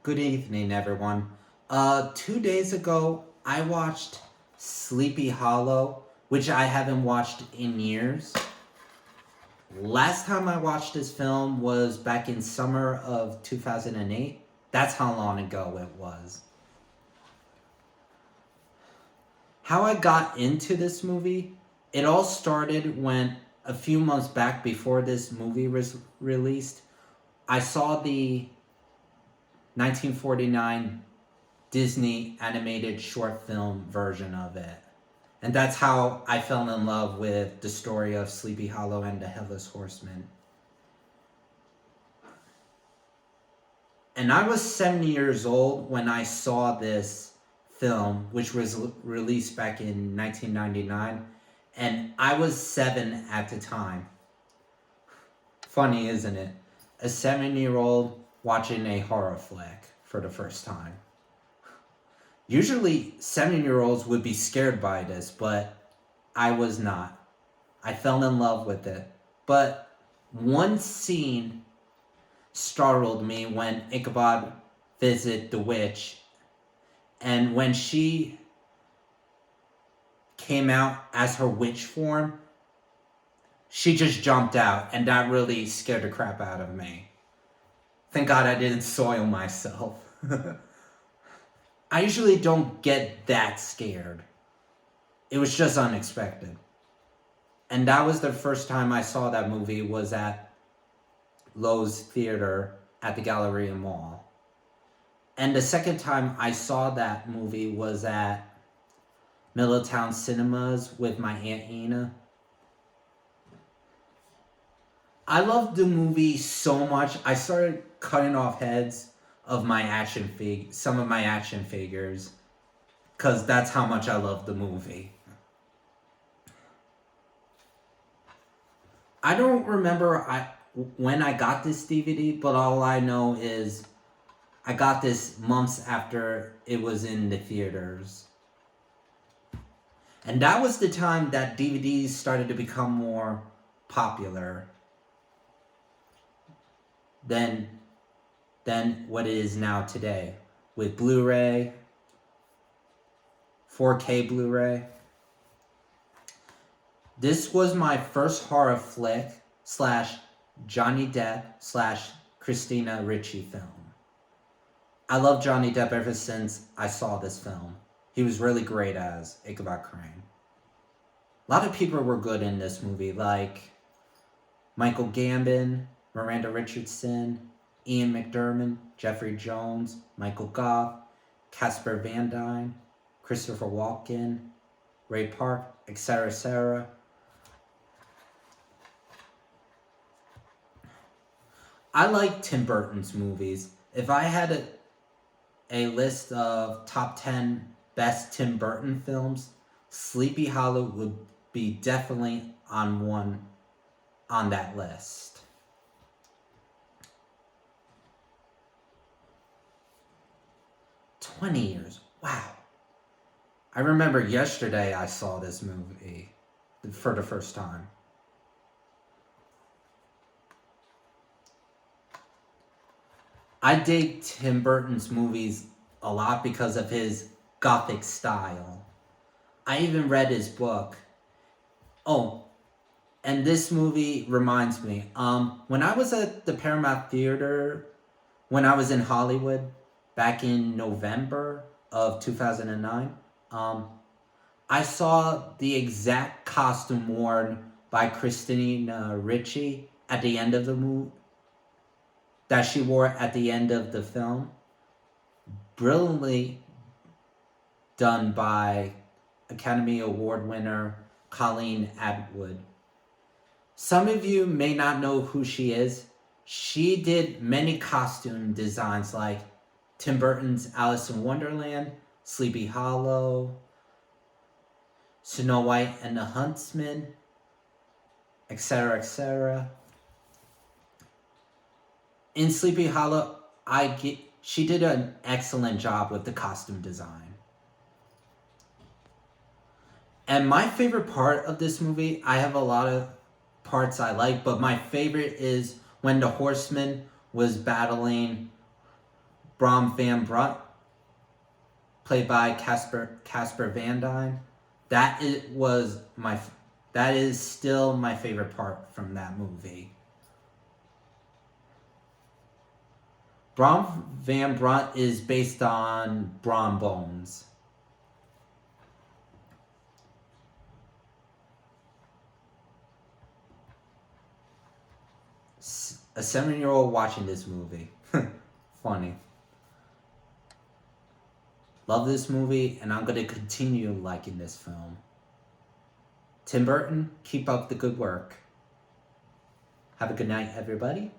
Good evening, everyone. 2 days ago, I watched Sleepy Hollow, which I haven't watched in years. Last time I watched this film was back in summer of 2008. That's how long ago it was. How I got into this movie, it all started when a few months back before this movie was released, I saw the 1949 Disney animated short film version of it. And that's how I fell in love with the story of Sleepy Hollow and the Headless Horseman. And I was 7 years old when I saw this film, which was released back in 1999. And I was 7 at the time. Funny, isn't it? A 7-year-old watching a horror flick for the first time. Usually, 7-year-olds would be scared by this, but I was not. I fell in love with it. But one scene startled me when Ichabod visited the witch, and when she came out as her witch form, she just jumped out, and that really scared the crap out of me. Thank God I didn't soil myself. I usually don't get that scared. It was just unexpected. And that was the first time I saw that movie was at Lowe's Theater at the Galleria Mall. And the second time I saw that movie was at Middletown Cinemas with my Aunt Ina. I loved the movie so much, I started cutting off heads of some of my action figures, because that's how much I love the movie. I don't remember when I got this DVD, but all I know is I got this months after it was in the theaters. And that was the time that DVDs started to become more popular than what it is now today, with Blu-ray, 4K Blu-ray. This was my first horror flick / Johnny Depp / Christina Ricci film. I love Johnny Depp ever since I saw this film. He was really great as Ichabod Crane. A lot of people were good in this movie, like Michael Gambon, Miranda Richardson, Ian McDiarmid, Jeffrey Jones, Michael Goff, Casper Van Dien, Christopher Walken, Ray Park, etc. I like Tim Burton's movies. If I had a list of top 10 best Tim Burton films, Sleepy Hollow would be definitely on that list. 20 years. Wow. I remember yesterday I saw this movie for the first time. I dig Tim Burton's movies a lot because of his gothic style. I even read his book. Oh, and this movie reminds me, when I was at the Paramount Theater, when I was in Hollywood, back in November of 2009, I saw the exact costume worn by Christina Ricci at the end of the movie, that she wore at the end of the film. Brilliantly done by Academy Award winner Colleen Atwood. Some of you may not know who she is. She did many costume designs like Tim Burton's Alice in Wonderland, Sleepy Hollow, Snow White and the Huntsman, etc. In Sleepy Hollow, she did an excellent job with the costume design. And my favorite part of this movie, I have a lot of parts I like, but my favorite is when the horseman was battling Brom Van Brunt, played by Casper Van Dien. That is still my favorite part from that movie. Brom Van Brunt is based on Brom Bones. A 7-year-old watching this movie. Funny. Love this movie, and I'm going to continue liking this film. Tim Burton, keep up the good work. Have a good night, everybody.